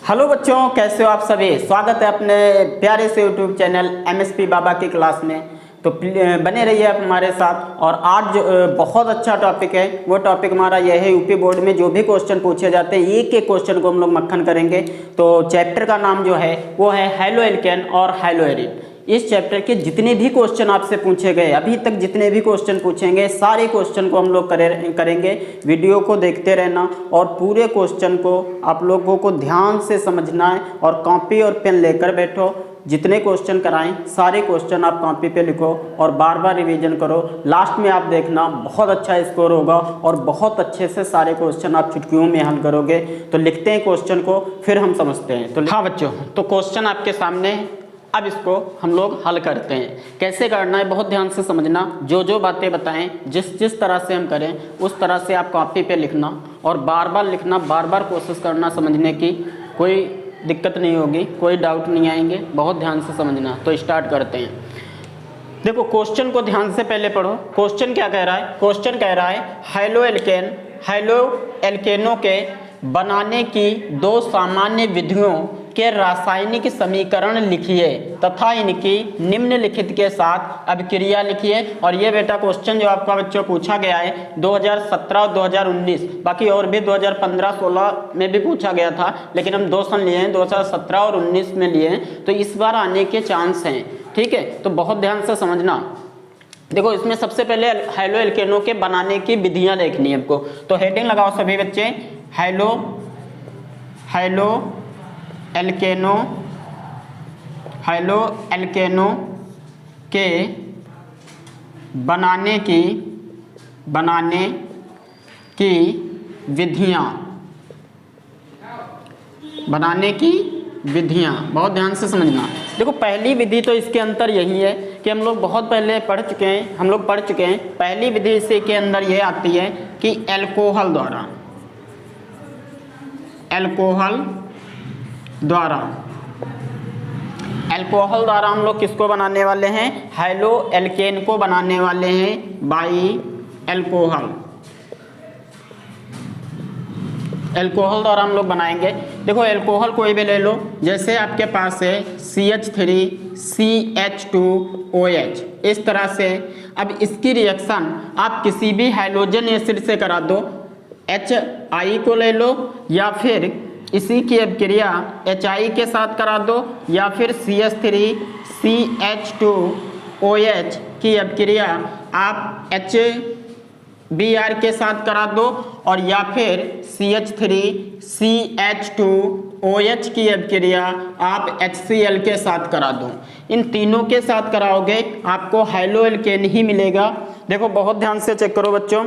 Hello बच्चों, कैसे हो आप सभी। स्वागत है अपने प्यारे से यूट्यूब चैनल एमएसपी बाबा की क्लास में। तो बने रहिए आप हमारे साथ। और आज जो बहुत अच्छा टॉपिक है, वो टॉपिक हमारा यह है, यूपी बोर्ड में जो भी क्वेश्चन पूछे जाते हैं एक एक क्वेश्चन को हम लोग मक्खन करेंगे। तो चैप्टर का नाम जो है वो है हैलो एल्केन और हैलो एरिन। इस चैप्टर के जितने भी क्वेश्चन आपसे पूछे गए, अभी तक जितने भी क्वेश्चन पूछेंगे, सारे क्वेश्चन को हम लोग करेंगे। वीडियो को देखते रहना और पूरे क्वेश्चन को आप लोगों को ध्यान से समझना है और कॉपी और पेन लेकर बैठो। जितने क्वेश्चन कराएं सारे क्वेश्चन आप कॉपी पे लिखो और बार बार रिवीजन करो। लास्ट में आप देखना बहुत अच्छा स्कोर होगा और बहुत अच्छे से सारे क्वेश्चन आप चुटकियों में हल करोगे। तो लिखते हैं क्वेश्चन को, फिर हम समझते हैं। तो हाँ बच्चों, तो क्वेश्चन आपके सामने है। अब इसको हम लोग हल करते हैं। कैसे करना है बहुत ध्यान से समझना। जो बातें बताएं, जिस तरह से हम करें उस तरह से आप कॉपी पे लिखना और बार बार लिखना, बार बार कोशिश करना समझने की। कोई दिक्कत नहीं होगी, कोई डाउट नहीं आएंगे। बहुत ध्यान से समझना। तो स्टार्ट करते हैं। देखो क्वेश्चन को ध्यान से पहले पढ़ो। क्वेश्चन क्या कह रहा है? क्वेश्चन कह रहा है हैलो एल्केनों के बनाने की दो सामान्य विधियों के रासायनिक समीकरण लिखिए तथा इनकी निम्नलिखित के साथ अभिक्रिया लिखिए। और ये बेटा क्वेश्चन जो आपका बच्चों पूछा गया है 2017 और 2019, बाकी और भी 2015-16 में भी पूछा गया था, लेकिन हम 2 सन लिए हैं, 2017 और 19 में लिए हैं। तो इस बार आने के चांस हैं। ठीक है, तो बहुत ध्यान से समझना। देखो इसमें सबसे पहले हैलो एल्केनों के बनाने की विधियां देखनी है हमको। तो हेडिंग लगाओ सभी बच्चे, हैलो एल्केनों के बनाने की विधियां बहुत ध्यान से समझना। देखो पहली विधि तो इसके अंदर यही है कि हम लोग बहुत पहले पढ़ चुके हैं। पहली विधि इसी के अंदर यह आती है कि अल्कोहल द्वारा हम लोग किसको बनाने वाले हैं? हैलो एल्केन को बनाने वाले हैं बाई अल्कोहल द्वारा हम लोग बनाएंगे। देखो अल्कोहल कोई भी ले लो, जैसे आपके पास है CH3CH2OH, इस तरह से। अब इसकी रिएक्शन आप किसी भी हाइड्रोजन एसिड से करा दो, HI को ले लो या फिर इसी की अभिक्रिया HI के साथ करा दो या फिर CH3CH2OH की अभिक्रिया आप HBr के साथ करा दो और या फिर CH3CH2OH की अभिक्रिया आप HCl के साथ करा दो। इन तीनों के साथ कराओगे आपको हैलो एल्केन ही मिलेगा। देखो बहुत ध्यान से चेक करो बच्चों।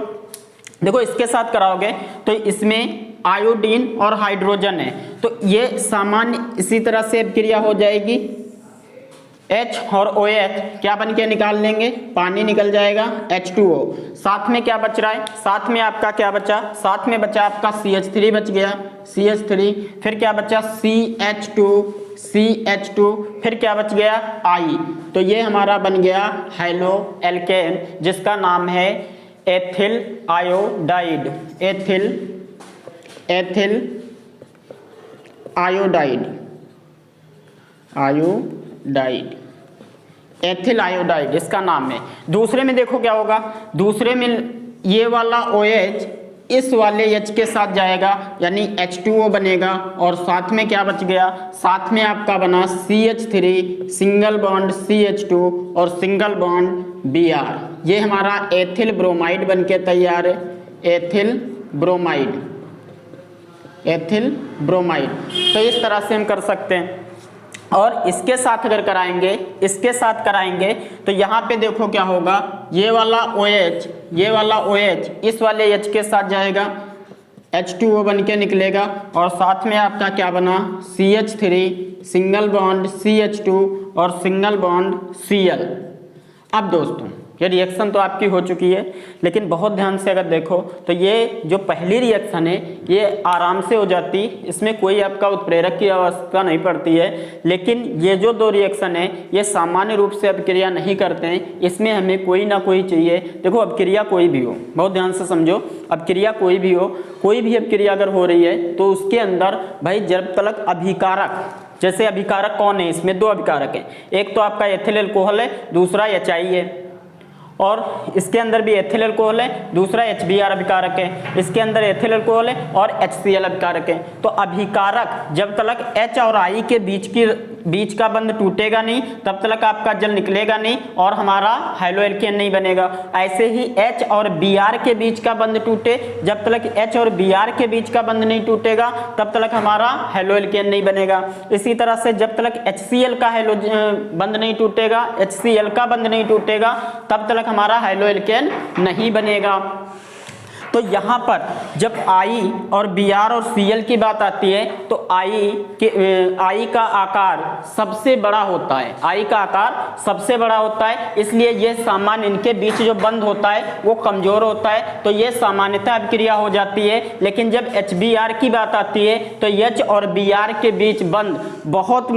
देखो इसके साथ कराओगे तो इसमें आयोडीन और हाइड्रोजन है, तो ये सामान्य इसी तरह से अभिक्रिया हो जाएगी। H और OH क्या बन के निकाल लेंगे? पानी निकल जाएगा, H2O। साथ में क्या बच रहा है? साथ में आपका क्या बचा? साथ में बचा आपका CH3 बच गया, CH3। फिर क्या बचा? CH2, फिर क्या बच गया? I। तो ये हमारा बन गया हैलो एल्केन, जिसका नाम है एथिल आयोडाइड। एथिल आयोडाइड इसका नाम है। दूसरे में देखो क्या होगा? दूसरे में ये वाला OH इस वाले H के साथ जाएगा, यानी H2O बनेगा। और साथ में क्या बच गया? साथ में आपका बना CH3 सिंगल बॉन्ड CH2 और सिंगल बॉन्ड Br। ये हमारा एथिल ब्रोमाइड बन के तैयार है, एथिल ब्रोमाइड। तो इस तरह से हम कर सकते हैं। और इसके साथ अगर कराएंगे तो यहाँ पे देखो क्या होगा? ये वाला OH इस वाले H के साथ जाएगा, H2O बन के निकलेगा। और साथ में आपका क्या बना? CH3 सिंगल बॉन्ड CH2 और सिंगल बॉन्ड Cl। अब दोस्तों ये रिएक्शन तो आपकी हो चुकी है, लेकिन बहुत ध्यान से अगर देखो तो ये जो पहली रिएक्शन है ये आराम से हो जाती, इसमें कोई आपका उत्प्रेरक की आवश्यकता नहीं पड़ती है। लेकिन ये जो दो रिएक्शन है ये सामान्य रूप से अभिक्रिया नहीं करते हैं, इसमें हमें कोई ना कोई चाहिए। देखो अभिक्रिया कोई भी हो, बहुत ध्यान से समझो, अभिक्रिया कोई भी हो, कोई भी अभिक्रिया अगर हो रही है तो उसके अंदर भाई जब तक अभिकारक, जैसे अभिकारक कौन है, इसमें दो अभिकारक हैं, एक तो आपका एथिल अल्कोहल है, दूसरा HI है, और इसके अंदर भी एथिल अल्कोहल है, दूसरा HBr अभिकारक है, इसके अंदर एथिल अल्कोहल है और HCl अभिकारक है। तो अभिकारक जब तक H और I के बीच का बंध टूटेगा नहीं तब तक आपका जल निकलेगा नहीं और हमारा हाइलोएल्केन नहीं बनेगा। ऐसे ही H और Br के बीच का बंध टूटे, जब तक H और Br के बीच का बंध नहीं टूटेगा तब तक हमारा हाइलोएल्केन नहीं बनेगा। इसी तरह से जब तक HCl का बंध नहीं टूटेगा, HCl का बंध नहीं टूटेगा तब तक हमारा हाइलोएल्केन नहीं बनेगा। तो यहाँ पर जब I और Br और Cl की बात आती है तो I का आकार सबसे बड़ा होता है, I का आकार सबसे बड़ा होता है, इसलिए ये सामान्य इनके बीच जो बंध होता है वो कमजोर होता है, तो ये सामान्यतः अभिक्रिया हो जाती है। लेकिन जब HBr की बात आती है तो H और Br के बीच बंध बहुत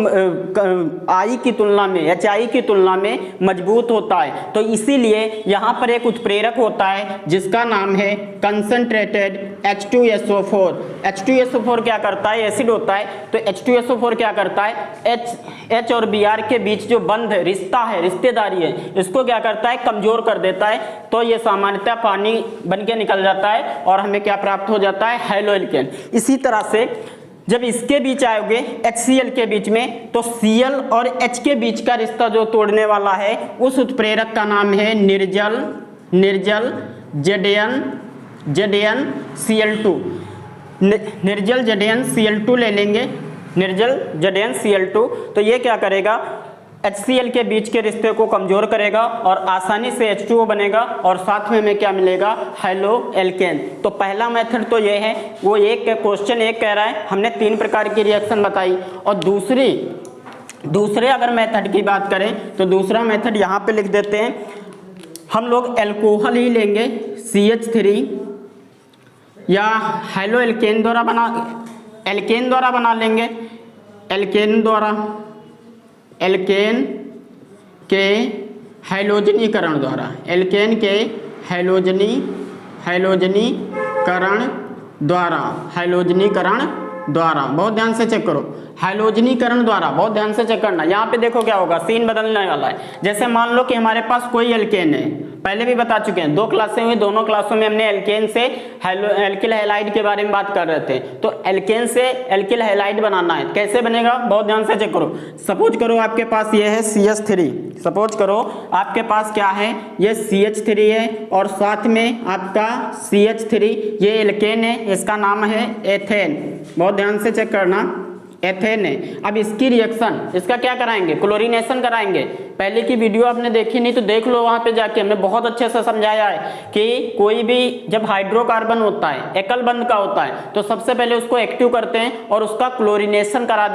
I की तुलना में, HI की तुलना में मजबूत होता है। तो इसीलिए यहाँ पर एक उत्प्रेरक होता है जिसका नाम है कंसंट्रेटेड H2SO4। H2SO4 क्या करता है, एसिड होता है, तो H2SO4 क्या करता है, H और Br के बीच जो बंध है, रिश्ता है, रिश्तेदारी है, इसको क्या करता है, कमजोर कर देता है। तो ये सामान्यतः पानी बन के निकल जाता है और हमें क्या प्राप्त हो जाता है, हाइलोएल्केन। इसी तरह से जब इसके बीच आओगे HCl के बीच में, तो Cl और H के बीच का रिश्ता जो तोड़ने वाला है उस उत्प्रेरक का नाम है निर्जल ZnCl2। निर्जल ZnCl2 ले लेंगे, निर्जल ZnCl2। तो ये क्या करेगा, HCl के बीच के रिश्ते को कमजोर करेगा और आसानी से H2O बनेगा और साथ में हमें क्या मिलेगा, हाइलोएल्केन। तो पहला मेथड तो ये है, वो एक क्वेश्चन एक कह रहा है, हमने 3 प्रकार की रिएक्शन बताई। और दूसरे अगर मेथड की बात करें तो दूसरा मेथड यहाँ पे लिख देते हैं, हम लोग एल्कोहल ही लेंगे CH3 या हाइलोएल्केन द्वारा बना लेंगे, एल्केन के हाइलोजनीकरण द्वारा, बहुत ध्यान से चेक करो, हाइलोजनीकरण द्वारा, बहुत ध्यान से चेक करना। यहाँ पे देखो क्या होगा, सीन बदलने वाला है। जैसे मान लो कि हमारे पास कोई एल्केन है, पहले भी बता चुके हैं, 2 क्लासें हुई, दोनों क्लासों में हमने एल्केन से एल्किल हैलाइड के बारे में बात कर रहे थे। तो एल्केन से एल्किल हैलाइड बनाना है, कैसे बनेगा, बहुत ध्यान से चेक करो। सपोज करो आपके पास ये है CH3, सपोज करो आपके पास क्या है, ये CH3 है और साथ में आपका CH3, ये एल्केन है, इसका नाम है एथेन, बहुत ध्यान से चेक करना, एथेन है। अब इसकी रिएक्शन, इसका क्या कराएंगे, क्लोरीनेशन कराएंगे। पहले की वीडियो आपने देखी नहीं तो देख लो, वहां पे जाके हमने बहुत अच्छे से समझाया है कि कोई भी जब हाइड्रोकार्बन होता है, एकल बंध का होता है, तो सबसे पहले उसको एक्टिव करते हैं और उसका क्लोरीनेशन करा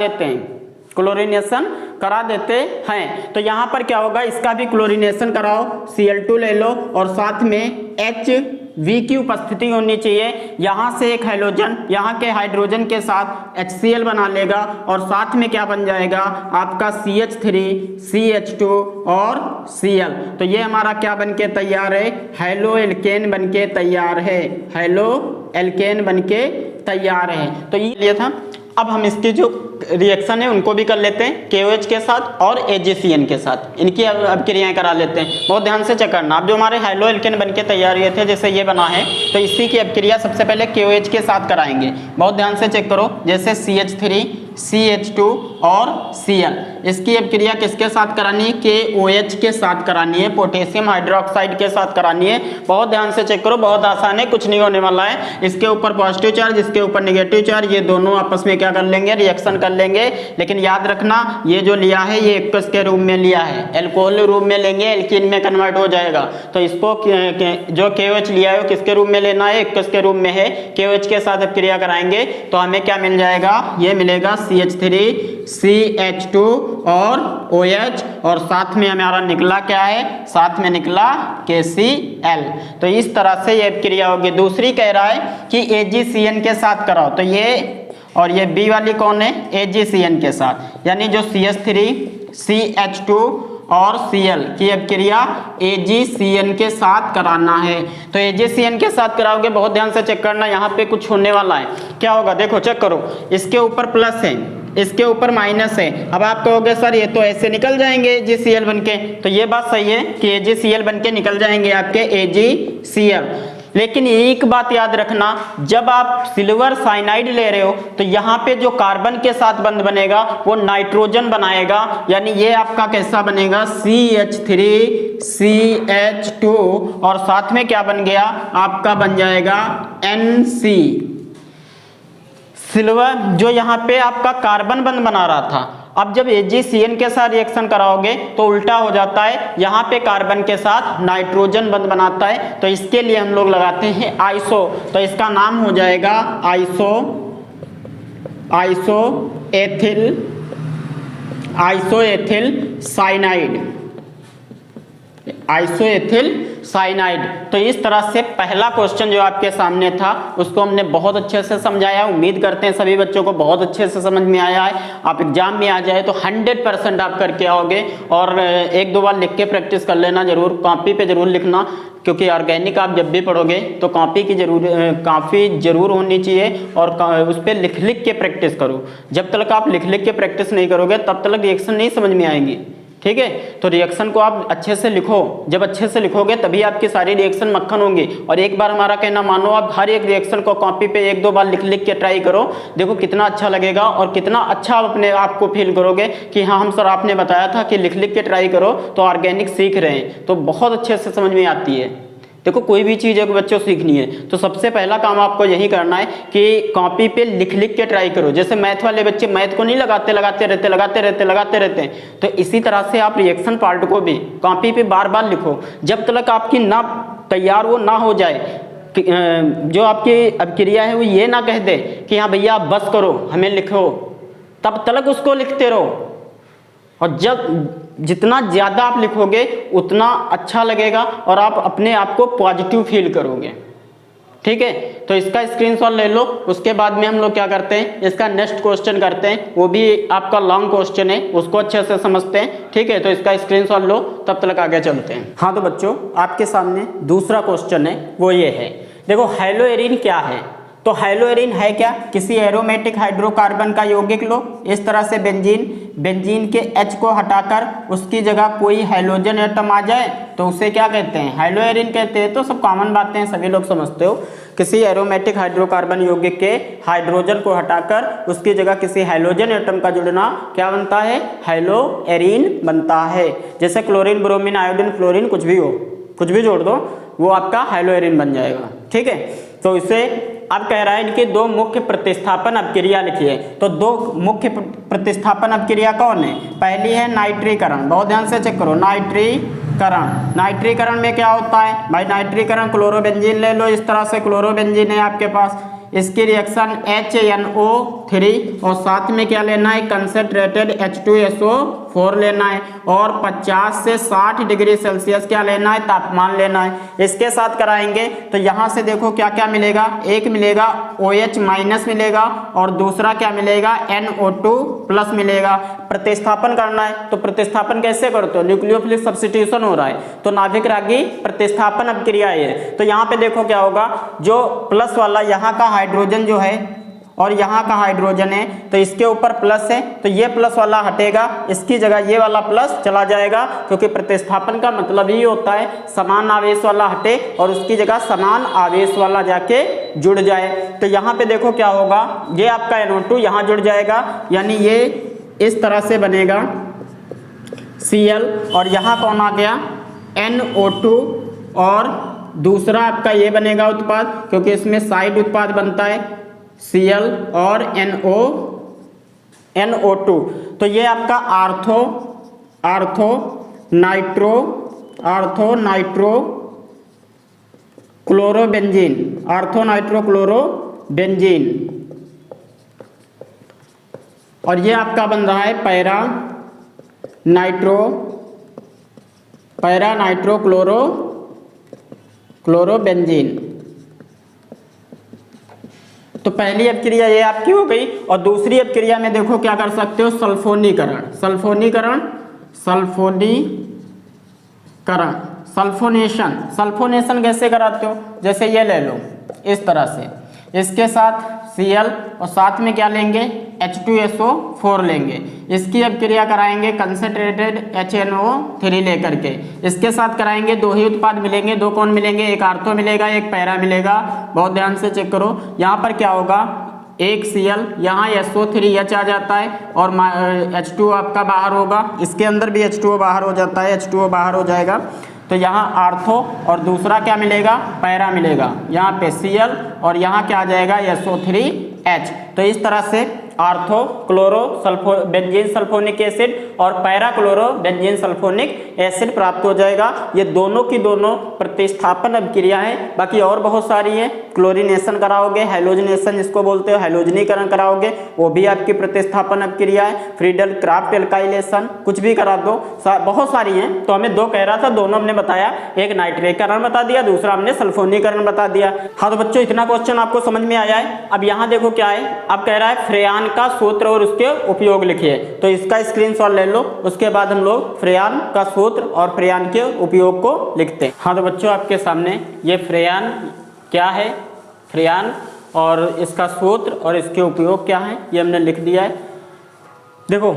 देते हैं, तो यहाँ पर क्या होगा, इसका भी क्लोरीनेशन कराओ, Cl2 ले लो और साथ में HV की उपस्थिति होनी चाहिए। यहाँ से एक हाइड्रोजन यहाँ के हाइड्रोजन के साथ HCl बना लेगा और साथ में क्या बन जाएगा आपका CH3, CH2 और Cl। तो ये हमारा क्या बन के तैयार है, हाइलोएल्केन बन के तैयार है, तो ये लिया था। अब हम इसकी जो रिएक्शन है उनको भी कर लेते हैं, KOH के साथ और AgCN के साथ, इनकी अभिक्रियाएं करा लेते हैं। बहुत ध्यान से चेक करना। अब जो हमारे हाइलोएल्केन बन के तैयार हुए थे, जैसे ये बना है, तो इसी की अभिक्रिया सबसे पहले KOH के साथ कराएंगे। बहुत ध्यान से चेक करो, जैसे CH3, CH2 और Cl, इसकी अभिक्रिया किसके साथ करानी है, KOH के साथ करानी है, पोटेशियम हाइड्रोक्साइड के साथ करानी है। बहुत ध्यान से चेक करो, बहुत आसान है, कुछ नहीं होने वाला है। इसके ऊपर पॉजिटिव चार्ज, इसके ऊपर नेगेटिव चार्ज, ये दोनों आपस में क्या कर लेंगे, रिएक्शन कर लेंगे। लेकिन याद रखना, ये जो लिया है ये एक्वस के रूप में लिया है, एल्कोहल रूप में लेंगे, एल्कीन में कन्वर्ट हो जाएगा। तो इसको जो KOH लिया है वो किसके रूप में लेना है, एक्वस के रूप में है, KOH के साथ अभिक्रिया कराएंगे तो हमें क्या मिल जाएगा, ये मिलेगा CH3 CH2 और OH, और साथ में हमारा निकला क्या है, साथ में निकला KCl। तो इस तरह से ये क्रिया होगी। दूसरी कह रहा है कि AgCN के साथ कराओ, तो ये और ये बी वाली कौन है, AgCN के साथ, यानी जो CH3 CH2 और Cl की अभिक्रिया AgCN के साथ कराना है। तो AgCN के साथ कराओगे, बहुत ध्यान से चेक करना, यहाँ पे कुछ होने वाला है। क्या होगा देखो, चेक करो, इसके ऊपर प्लस है, इसके ऊपर माइनस है। अब आप कहोगे सर ये तो ऐसे निकल जाएंगे AgCl बनके, तो ये बात सही है कि AgCl बनके निकल जाएंगे आपके AgCl। लेकिन एक बात याद रखना, जब आप सिल्वर साइनाइड ले रहे हो तो यहाँ पे जो कार्बन के साथ बंध बनेगा वो नाइट्रोजन बनाएगा, यानी ये आपका कैसा बनेगा, CH3 CH2 और साथ में क्या बन गया, आपका बन जाएगा NC। सिल्वर जो यहाँ पे आपका कार्बन बंध बना रहा था, अब जब AgCN के साथ रिएक्शन कराओगे तो उल्टा हो जाता है, यहाँ पे कार्बन के साथ नाइट्रोजन बंध बनाता है। तो इसके लिए हम लोग लगाते हैं आइसो, तो इसका नाम हो जाएगा आइसोएथिल साइनाइड। तो इस तरह से पहला क्वेश्चन जो आपके सामने था उसको हमने बहुत अच्छे से समझाया। उम्मीद करते हैं सभी बच्चों को बहुत अच्छे से समझ में आया है। आप एग्जाम में आ जाए तो 100% आप करके आओगे, और एक दो बार लिख के प्रैक्टिस कर लेना जरूर, कॉपी पे जरूर लिखना, क्योंकि ऑर्गेनिक आप जब भी पढ़ोगे तो कॉपी की काफ़ी जरूर होनी चाहिए, और उस पर लिख लिख के प्रैक्टिस करो। जब तक आप लिख लिख के प्रैक्टिस नहीं करोगे तब तक रिएक्शन नहीं समझ में आएंगी, ठीक है। तो रिएक्शन को आप अच्छे से लिखो, जब अच्छे से लिखोगे तभी आपकी सारी रिएक्शन मक्खन होंगी। और एक बार हमारा कहना मानो, आप हर एक रिएक्शन को कॉपी पे एक दो बार लिख लिख के ट्राई करो, देखो कितना अच्छा लगेगा और कितना अच्छा आप अपने आप को फील करोगे कि हाँ हम सर आपने बताया था कि लिख लिख के ट्राई करो, तो ऑर्गेनिक सीख रहे हैं तो बहुत अच्छे से समझ में आती है। देखो कोई भी चीज़ है बच्चों सीखनी है तो सबसे पहला काम आपको यही करना है कि कॉपी पे लिख लिख के ट्राई करो। जैसे मैथ वाले बच्चे मैथ को नहीं लगाते रहते हैं, तो इसी तरह से आप रिएक्शन पार्ट को भी कॉपी पे बार बार लिखो, जब तक आपकी ना तैयार वो ना हो जाए, जो आपकी अभिक्रिया है वो ये ना कह दे कि हाँ भैया आप बस करो हमें लिखो, तब तक उसको लिखते रहो। और जब जितना ज़्यादा आप लिखोगे उतना अच्छा लगेगा और आप अपने आप को पॉजिटिव फील करोगे, ठीक है। तो इसका स्क्रीनशॉट ले लो, उसके बाद में हम लोग क्या करते हैं, इसका नेक्स्ट क्वेश्चन करते हैं, वो भी आपका लॉन्ग क्वेश्चन है, उसको अच्छे से समझते हैं, ठीक है। तो इसका स्क्रीनशॉट लो, तब तक आगे चलते हैं। हाँ तो बच्चों आपके सामने दूसरा क्वेश्चन है, वो ये है, देखो हैलोएरिन क्या है। तो हैलोएरिन है क्या, किसी एरोमेटिक हाइड्रोकार्बन का यौगिक लो, इस तरह से बेंजीन के H को हटाकर उसकी जगह कोई हाइड्रोजन एटम आ जाए तो उसे क्या कहते हैं, हैलोएरिन कहते हैं। तो सब कॉमन बातें हैं, सभी लोग समझते हो। किसी एरोमेटिक हाइड्रोकार्बन यौगिक के हाइड्रोजन को हटाकर उसकी जगह किसी हाइड्रोजन एटम का जुड़ना क्या बनता है, हैलोएरिन बनता है। जैसे क्लोरीन, ब्रोमीन, आयोडीन, फ्लोरीन, कुछ भी हो, कुछ भी जोड़ दो वो आपका हैलोएरिन बन जाएगा, ठीक है। तो इसे अब कह रहा है इनकी दो मुख्य प्रतिस्थापन अभिक्रिया लिखिए। तो दो मुख्य प्रतिस्थापन अभिक्रिया कौन है, पहली है नाइट्रीकरण, बहुत ध्यान से चेक करो, नाइट्रीकरण में क्या होता है भाई, नाइट्रीकरण क्लोरोबेंजीन ले लो, इस तरह से क्लोरोबेंजीन है आपके पास, इसकी रिएक्शन HNO3 और साथ में क्या लेना है, कंसंट्रेटेड H2SO4 लेना है, और 50 से 60 डिग्री सेल्सियस क्या लेना है, तापमान लेना है। इसके साथ कराएंगे तो यहाँ से देखो क्या क्या मिलेगा, एक मिलेगा OH माइनस मिलेगा और दूसरा क्या मिलेगा, NO2 मिलेगा। प्रतिस्थापन करना है तो प्रतिस्थापन कैसे करते हो, न्यूक्लियोफिलिक सब्स्टिट्यूशन हो रहा है, तो नाभिक रागी प्रतिस्थापन अभिक्रिया है। तो यहाँ पे देखो क्या होगा, जो प्लस वाला यहाँ का हाइड्रोजन जो है और यहाँ का हाइड्रोजन है, तो इसके ऊपर प्लस है तो ये प्लस वाला हटेगा, इसकी जगह ये वाला प्लस चला जाएगा, क्योंकि प्रतिस्थापन का मतलब ही होता है समान आवेश वाला हटे और उसकी जगह समान आवेश वाला जाके जुड़ जाए। तो यहाँ पे देखो क्या होगा, ये आपका NO2 यहाँ जुड़ जाएगा, यानी ये इस तरह से बनेगा Cl, और यहाँ कौन आ गया, NO2, और दूसरा आपका ये बनेगा उत्पाद, क्योंकि इसमें साइड उत्पाद बनता है Cl और NO2। तो ये आपका आर्थो नाइट्रो क्लोरोबेंजीन और ये आपका बन रहा है पैरा नाइट्रो क्लोरोबेंजीन। तो पहली अपक्रिया ये आपकी हो गई। और दूसरी अपक्रिया में देखो क्या कर सकते हो, सल्फोनेशन कैसे कराते हो, जैसे ये ले लो इस तरह से, इसके साथ Cl और साथ में क्या लेंगे H2SO4 लेंगे। इसकी अपक्रिया कराएंगे कंसंट्रेटेड HNO3 लेकर के, इसके साथ कराएंगे दो ही उत्पाद मिलेंगे, दो कौन मिलेंगे, एक आर्थो मिलेगा, एक पैरा मिलेगा। बहुत ध्यान से चेक करो, यहाँ पर क्या होगा, एक Cl, यहाँ SO3H आ जाता है और H2O आपका बाहर होगा, इसके अंदर भी H2O बाहर हो जाता है, H2O बाहर हो जाएगा। तो यहाँ आर्थो और दूसरा क्या मिलेगा, पैरा मिलेगा, यहाँ पे Cl और यहाँ क्या आ जाएगा SO3H। तो इस तरह से ortho chloro benzene sulphonic acid और para chloro benzene sulphonic acid प्राप्त हो जाएगा। ये दोनों की दोनों प्रतिस्थापन अपक्रिया है। बाकी और बहुत सारी है, क्लोरीनेशन कराओगे, हैलोजनेशन जिसको बोलते हो, हैलोजनीकरण कराओगे, वो भी आपकी प्रतिस्थापन अपक्रिया है। फ्रीडल क्राफ्ट एल्काइलेशन, कुछ भी करा दो, बहुत सारी हैं। तो हमें दो कह रहा था, दोनों हमने बताया, एक नाइट्रेटकरण बता दिया, दूसरा हमने सल्फोनीकरण बता दिया। हाँ तो बच्चों इतना क्वेश्चन आपको समझ में आया है। अब यहाँ देखो क्या है, अब कह रहा है फ्रेयान का सूत्र और उसके उपयोग लिखिए। तो इसका स्क्रीनशॉट ले लो, उसके बाद हम लोग फ्रेयान का सूत्र और फ्रेयान के उपयोग को लिखते हैं। हाँ तो बच्चों आपके सामने ये फ्रेयान क्या है, फ्रेयान और इसका सूत्र और इसके उपयोग क्या है, ये हमने लिख दिया है। देखो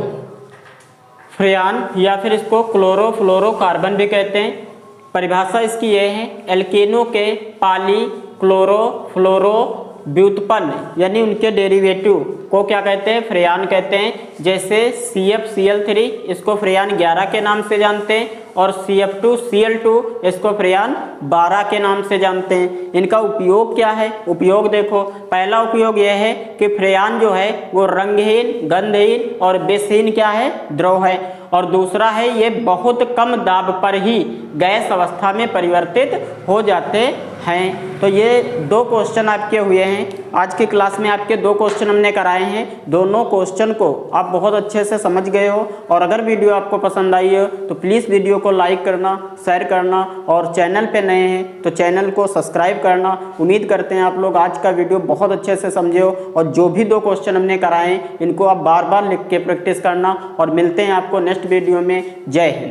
फ्रेयान या फिर इसको क्लोरोफ्लोरोकार्बन भी कहते हैं। परिभाषा इसकी ये है, एल्केनो के पॉली क्लोरोफ्लोरो व्युत्पन्न यानी उनके डेरिवेटिव को क्या कहते हैं, फ्रेयान कहते हैं। जैसे CfCl3 इसको फ्रेयान 11 के नाम से जानते हैं और CF2Cl2 इसको फ्रेयान 12 के नाम से जानते हैं। इनका उपयोग क्या है, उपयोग देखो, पहला उपयोग यह है कि फ्रेयान जो है वो रंगहीन, गंधहीन और विषहीन क्या है, द्रव है। और दूसरा है ये बहुत कम दाब पर ही गैस अवस्था में परिवर्तित हो जाते हैं। तो ये दो क्वेश्चन आपके हुए हैं। आज की क्लास में आपके दो क्वेश्चन हमने कराए हैं। दोनों क्वेश्चन को आप बहुत अच्छे से समझ गए हो। और अगर वीडियो आपको पसंद आई हो तो प्लीज़ वीडियो को लाइक करना, शेयर करना और चैनल पे नए हैं तो चैनल को सब्सक्राइब करना। उम्मीद करते हैं आप लोग आज का वीडियो बहुत अच्छे से समझे हो और जो भी दो क्वेश्चन हमने कराए इनको आप बार बार लिख के प्रैक्टिस करना। और मिलते हैं आपको नेक्स्ट वीडियो में। जय हिंद।